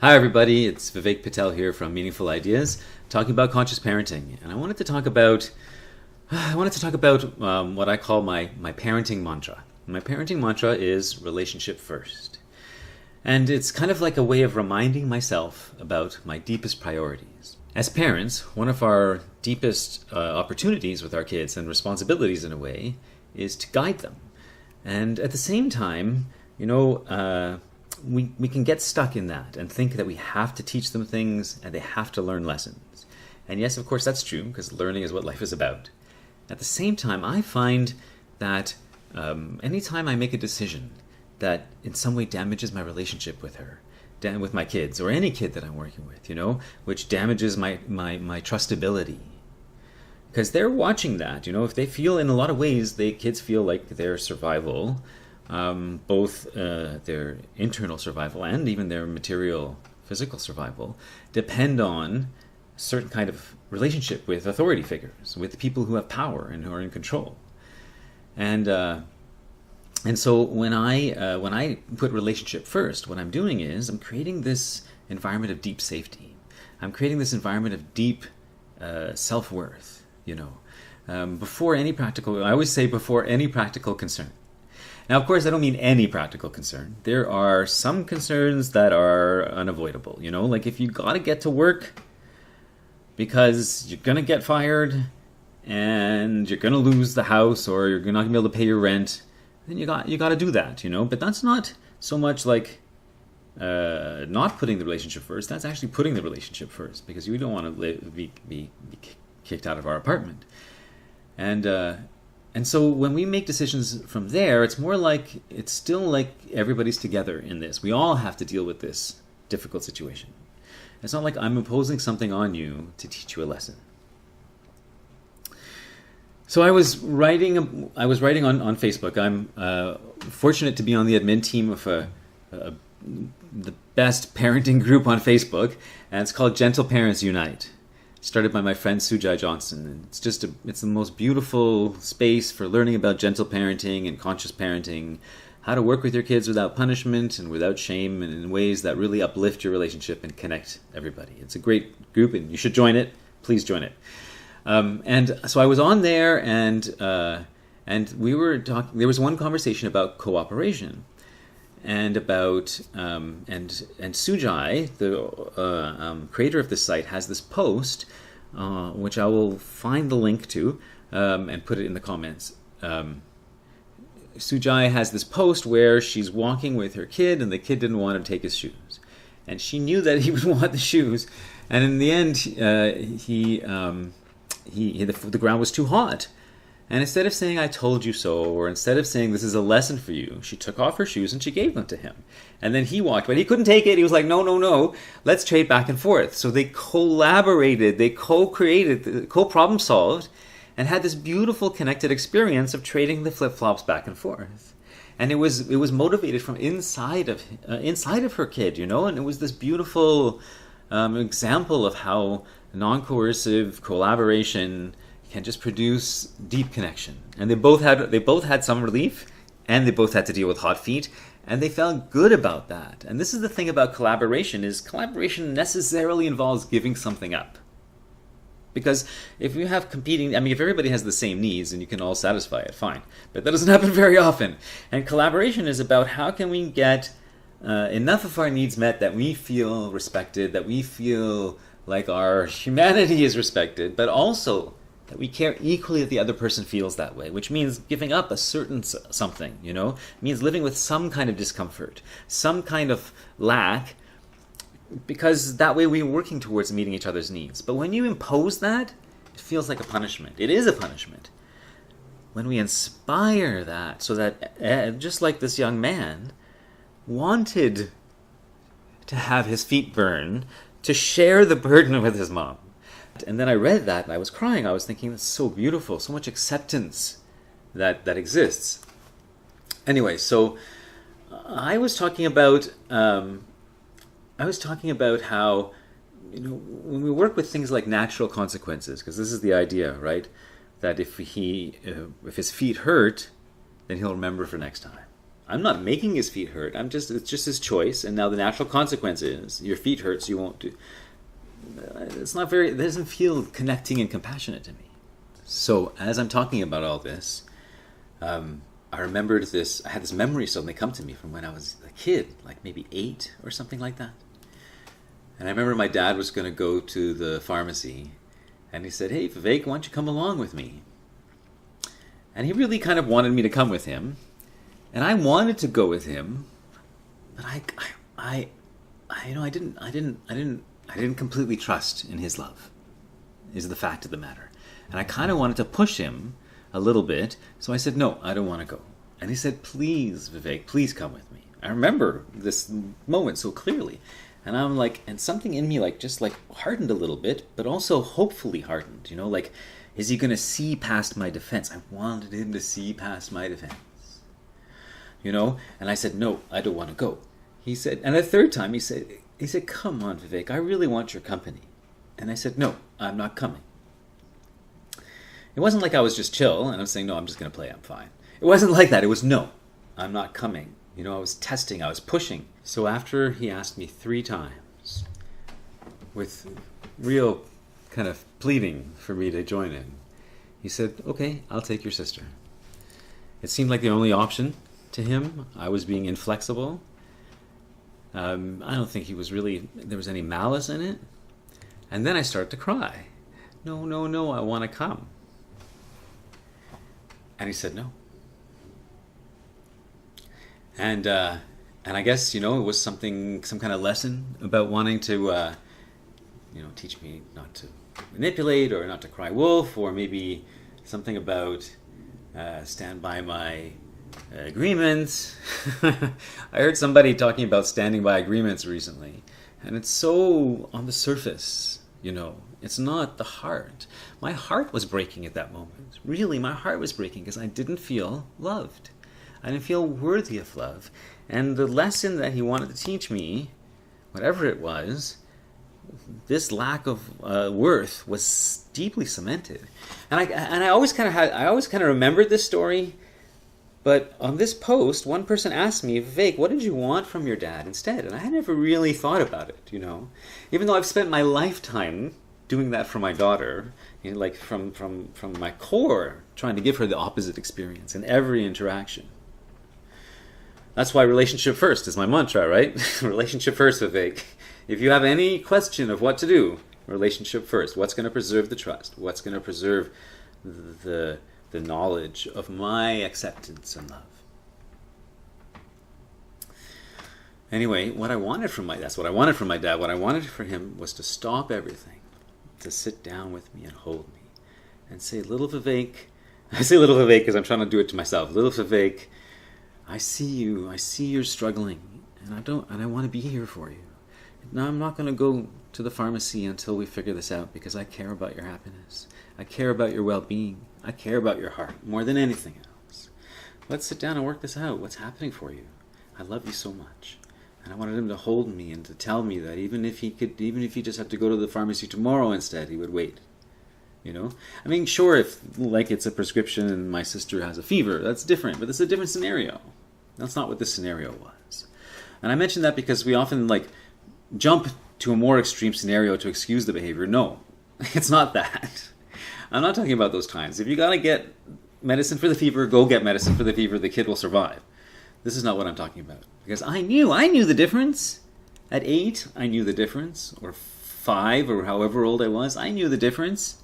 Hi everybody, it's Vivek Patel here from Meaningful Ideas, talking about conscious parenting, and I wanted to talk about what I call my parenting mantra. My parenting mantra is relationship first, and it's kind of like a way of reminding myself about my deepest priorities. As parents, one of our deepest opportunities with our kids and responsibilities in a way is to guide them, and at the same time, we can get stuck in that and think that we have to teach them things and they have to learn lessons. And yes, of course, that's true, because learning is what life is about. At the same time, I find that anytime I make a decision that in some way damages my relationship with her, with my kids, or any kid that I'm working with, which damages my trustability, because they're watching that, if they feel in a lot of ways, kids feel like their survival, both their internal survival and even their material physical survival depend on a certain kind of relationship with authority figures, with people who have power and who are in control. And so when I put relationship first, what I'm doing is I'm creating this environment of deep safety. I'm creating this environment of deep self-worth, before any practical, I always say before any practical concern. Now, of course, I don't mean any practical concern. There are some concerns that are unavoidable, like if you got to get to work because you're going to get fired and you're going to lose the house or you're not going to be able to pay your rent, then you got to do that, But that's not so much like not putting the relationship first. That's actually putting the relationship first, because we don't want to be kicked out of our apartment. And so when we make decisions from there, it's still like everybody's together in this. We all have to deal with this difficult situation. It's not like I'm imposing something on you to teach you a lesson. So I was writing on Facebook. I'm fortunate to be on the admin team of the best parenting group on Facebook, and it's called Gentle Parents Unite. Started by my friend Sujai Johnson. And it's the most beautiful space for learning about gentle parenting and conscious parenting, how to work with your kids without punishment and without shame, and in ways that really uplift your relationship and connect everybody. It's a great group, and you should join it. Please join it. And so I was on there, and we were talking. There was one conversation about cooperation, and about and Sujai, the creator of the site, has this post, which I will find the link to and put it in the comments. Sujai has this post where she's walking with her kid, and the kid didn't want to take his shoes, and she knew that he would want the shoes, and in the end, the ground was too hot. And instead of saying, "I told you so," or instead of saying, "This is a lesson for you," she took off her shoes and she gave them to him. And then he walked, but he couldn't take it. He was like, no, let's trade back and forth. So they collaborated, they co-created, co-problem solved, and had this beautiful connected experience of trading the flip-flops back and forth. And it was motivated from inside of her kid, and it was this beautiful example of how non-coercive collaboration can just produce deep connection. And they both had some relief, and they both had to deal with hot feet, and they felt good about that. And this is the thing about collaboration, is collaboration necessarily involves giving something up. Because if you have if everybody has the same needs and you can all satisfy it, fine. But that doesn't happen very often. And collaboration is about how can we get enough of our needs met that we feel respected, that we feel like our humanity is respected, but also that we care equally that the other person feels that way, which means giving up a certain something, It means living with some kind of discomfort, some kind of lack, because that way we're working towards meeting each other's needs. But when you impose that, it feels like a punishment. It is a punishment. When we inspire that, so that just like this young man wanted to have his feet burn, to share the burden with his mom. And then I read that and I was crying. I was thinking, that's so beautiful, so much acceptance that exists. Anyway, so I was talking about how when we work with things like natural consequences, because this is the idea, right? That if his feet hurt, then he'll remember for next time. I'm not making his feet hurt. It's just his choice. And now the natural consequence is your feet hurt, so you won't do. It doesn't feel connecting and compassionate to me. So as I'm talking about all this, I remembered this. I had this memory suddenly come to me from when I was a kid, like maybe 8 or something like that. And I remember my dad was going to go to the pharmacy, and he said, "Hey, Vivek, why don't you come along with me?" And he really kind of wanted me to come with him, and I wanted to go with him, but I didn't completely trust in his love, is the fact of the matter. And I kind of wanted to push him a little bit, so I said, "No, I don't want to go." And he said, "Please, Vivek, please come with me." I remember this moment so clearly. And I'm like, and something in me just hardened a little bit, but also hopefully hardened, is he going to see past my defense? I wanted him to see past my defense, and I said, "No, I don't want to go." He said, and a third time he said, "Come on, Vivek, I really want your company." And I said, "No, I'm not coming." It wasn't like I was just chill and I'm saying, "No, I'm just going to play, I'm fine." It wasn't like that. It was, "No, I'm not coming." I was testing, I was pushing. So after he asked me 3 times, with real kind of pleading for me to join in, he said, "Okay, I'll take your sister." It seemed like the only option to him. I was being inflexible. I don't think there was any malice in it. And then I started to cry. "No, no, no, I want to come." And he said no. And I guess, it was some kind of lesson about wanting to, teach me not to manipulate or not to cry wolf, or maybe something about stand by my agreements. I heard somebody talking about standing by agreements recently, and it's so on the surface, It's not the heart. My heart was breaking at that moment. Really, my heart was breaking because I didn't feel loved. I didn't feel worthy of love. And the lesson that he wanted to teach me, whatever it was, this lack of worth was deeply cemented. And I always kind of remembered this story. But on this post, one person asked me, "Vivek, what did you want from your dad instead?" And I had never really thought about it, Even though I've spent my lifetime doing that for my daughter, from my core, trying to give her the opposite experience in every interaction. That's why relationship first is my mantra, right? Relationship first, Vivek. If you have any question of what to do, relationship first. What's going to preserve the trust? What's going to preserve the knowledge of my acceptance and love? Anyway, that's what I wanted from my dad. What I wanted from him was to stop everything, to sit down with me and hold me and say, "Little Vivek," I say little Vivek because I'm trying to do it to myself. "Little Vivek, I see you. I see you're struggling, and I want to be here for you. Now I'm not going to go to the pharmacy until we figure this out, because I care about your happiness. I care about your well-being. I care about your heart more than anything else. Let's sit down and work this out. What's happening for you? I love you so much." And I wanted him to hold me and to tell me that even if he just had to go to the pharmacy tomorrow instead, he would wait. Sure, if it's a prescription and my sister has a fever, that's different, but it's a different scenario. That's not what this scenario was. And I mention that because we often jump to a more extreme scenario to excuse the behavior. No, it's not that. I'm not talking about those times. If you got to get medicine for the fever, go get medicine for the fever. The kid will survive. This is not what I'm talking about. Because I knew the difference. At 8, I knew the difference. Or 5, or however old I was, I knew the difference.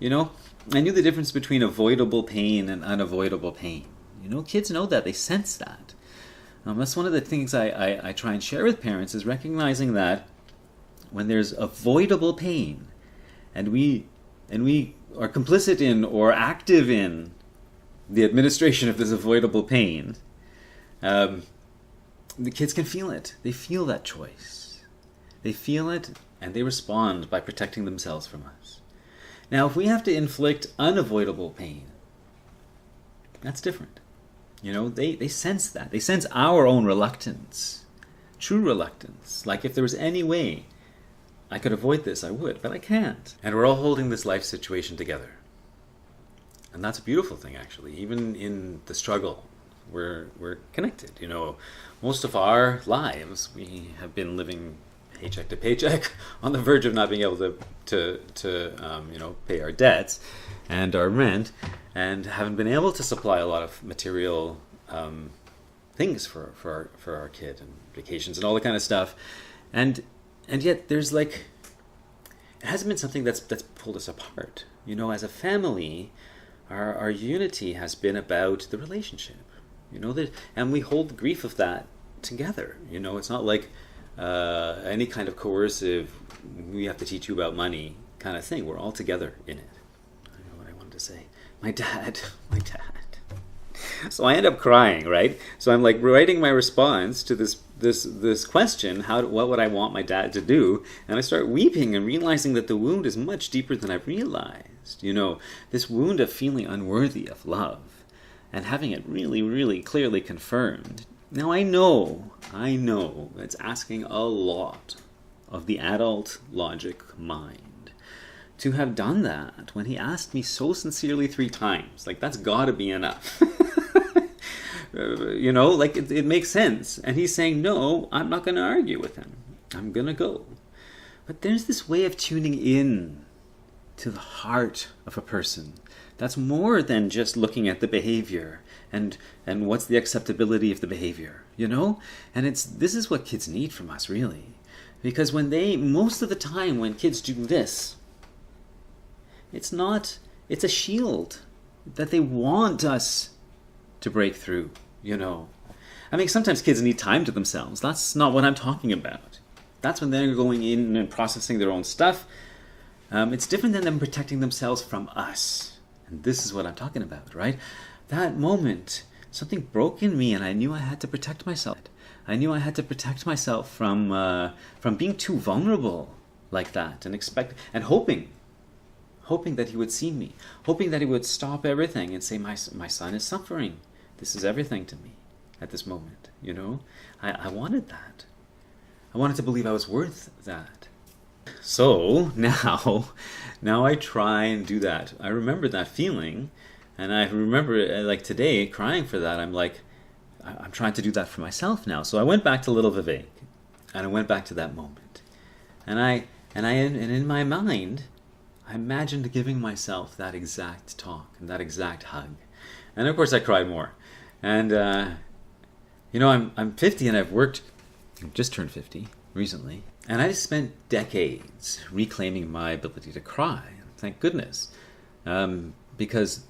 I knew the difference between avoidable pain and unavoidable pain. Kids know that. They sense that. That's one of the things I try and share with parents, is recognizing that when there's avoidable pain, and we are complicit in or active in the administration of this avoidable pain, the kids can feel it. They feel that choice. They feel it, and they respond by protecting themselves from us. Now, if we have to inflict unavoidable pain, that's different. They sense that. They sense our own reluctance, true reluctance. Like, if there was any way I could avoid this, I would, but I can't. And we're all holding this life situation together. And that's a beautiful thing, actually, even in the struggle. we're connected. You know, most of our lives we have been living paycheck to paycheck, on the verge of not being able to pay our debts and our rent, and haven't been able to supply a lot of material things for our kid, and vacations and all that kind of stuff, and yet there's like, it hasn't been something that's pulled us apart. You know, as a family, our unity has been about the relationship. You know, that, and we hold the grief of that together. You know, it's not like any kind of coercive, we have to teach you about money kind of thing. We're all together in it. I know what I wanted to say. My dad. So I end up crying, right? So I'm like writing my response to this question, what would I want my dad to do? And I start weeping and realizing that the wound is much deeper than I realized. You know, this wound of feeling unworthy of love and having it really, really clearly confirmed. Now I know it's asking a lot of the adult logic mind to have done that when he asked me so sincerely 3 times. Like, that's gotta be enough. You know, like it makes sense. And he's saying, no, I'm not going to argue with him. I'm going to go. But there's this way of tuning in to the heart of a person that's more than just looking at the behavior and what's the acceptability of the behavior, you know? And this is what kids need from us, really. Because most of the time when kids do this, it's a shield that they want us to break through, you know. I mean, sometimes kids need time to themselves. That's not what I'm talking about. That's when they're going in and processing their own stuff. It's different than them protecting themselves from us. And this is what I'm talking about, right? That moment, something broke in me and I knew I had to protect myself. I knew I had to protect myself from being too vulnerable like that, and hoping that he would see me, hoping that he would stop everything and say, my son is suffering. This is everything to me at this moment, you know? I wanted that. I wanted to believe I was worth that. So now I try and do that. I remember that feeling, and I remember, like today, crying for that. I'm like, I'm trying to do that for myself now. So I went back to little Vivek, and I went back to that moment. And in my mind, I imagined giving myself that exact talk and that exact hug. And of course I cried more. And, you know, I'm 50 and I've just turned 50 recently. And I spent decades reclaiming my ability to cry. Thank goodness. Because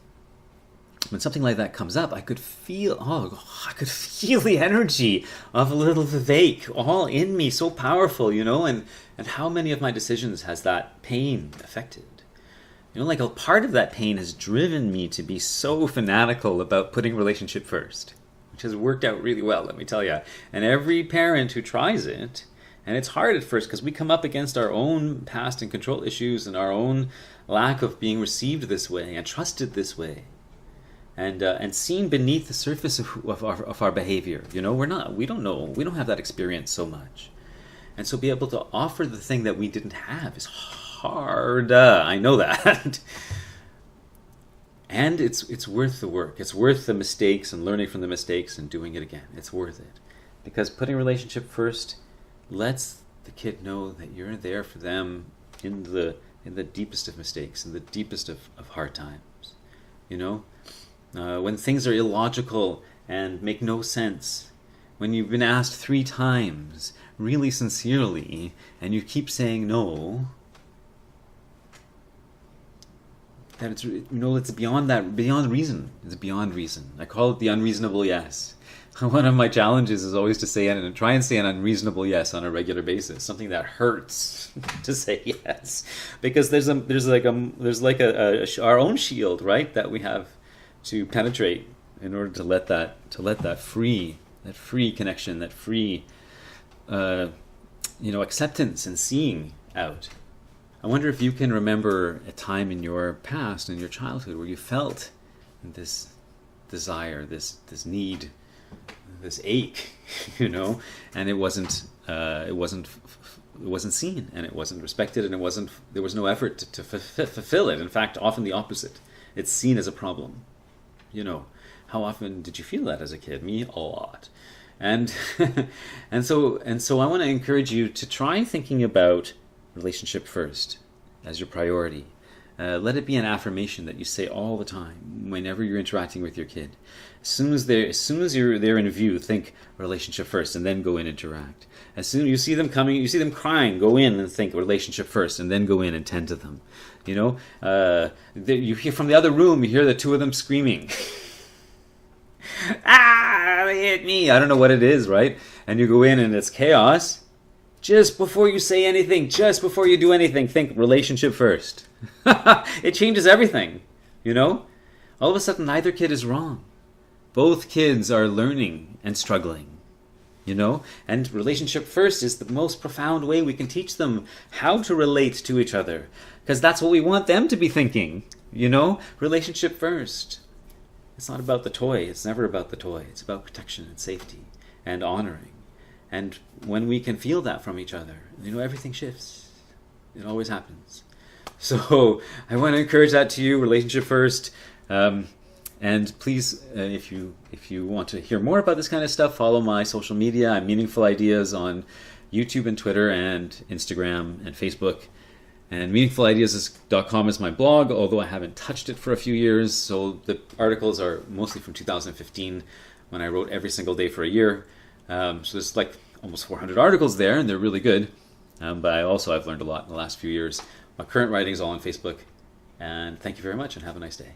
when something like that comes up, I could feel the energy of a little Vivek all in me, so powerful, you know, and how many of my decisions has that pain affected? You know, like a part of that pain has driven me to be so fanatical about putting relationship first, which has worked out really well, let me tell you. And every parent who tries it, and it's hard at first because we come up against our own past and control issues and our own lack of being received this way and trusted this way, and seen beneath the surface of our behavior. You know, we don't have that experience so much. And so be able to offer the thing that we didn't have is hard. I know that. And it's worth the work. It's worth the mistakes and learning from the mistakes and doing it again. It's worth it. Because putting relationship first lets the kid know that you're there for them in the deepest of mistakes, in the deepest of hard times. You know? When things are illogical and make no sense. When you've been asked 3 times, really sincerely, and you keep saying no, that it's, you know, it's beyond reason. It's beyond reason. I call it the unreasonable yes. One of my challenges is always to try and say an unreasonable yes on a regular basis, something that hurts to say yes, because there's our own shield, right, that we have to penetrate in order to let that free connection, that free acceptance and seeing out. I wonder if you can remember a time in your past, in your childhood, where you felt this desire, this need, this ache, you know, and it wasn't seen, and it wasn't respected, and there was no effort to fulfill it. In fact, often the opposite. It's seen as a problem. You know, How often did you feel that as a kid? Me, a lot. And and so I want to encourage you to try thinking about relationship first as your priority. Let it be an affirmation that you say all the time whenever you're interacting with your kid. As soon as they're in view, think relationship first, and then go in and interact. As soon as you see them coming, you see them crying, go in and think relationship first, and then go in and tend to them. You know, you hear from the other room, you hear the two of them screaming. Ah, they hit me. I don't know what it is, right? And you go in and it's chaos. Just before you say anything, just before you do anything, think relationship first. It changes everything, you know? All of a sudden, neither kid is wrong. Both kids are learning and struggling, you know? And relationship first is the most profound way we can teach them how to relate to each other. Because that's what we want them to be thinking, you know? Relationship first. It's not about the toy. It's never about the toy. It's about protection and safety and honoring. And when we can feel that from each other, you know, everything shifts. It always happens. So I want to encourage that to you, relationship first. And please, if you want to hear more about this kind of stuff, follow my social media. I'm Meaningful Ideas on YouTube and Twitter and Instagram and Facebook. And meaningfulideas.com is my blog, although I haven't touched it for a few years. So the articles are mostly from 2015, when I wrote every single day for a year. So there's like almost 400 articles there, and they're really good. But I've learned a lot in the last few years. My current writing is all on Facebook. And thank you very much, and have a nice day.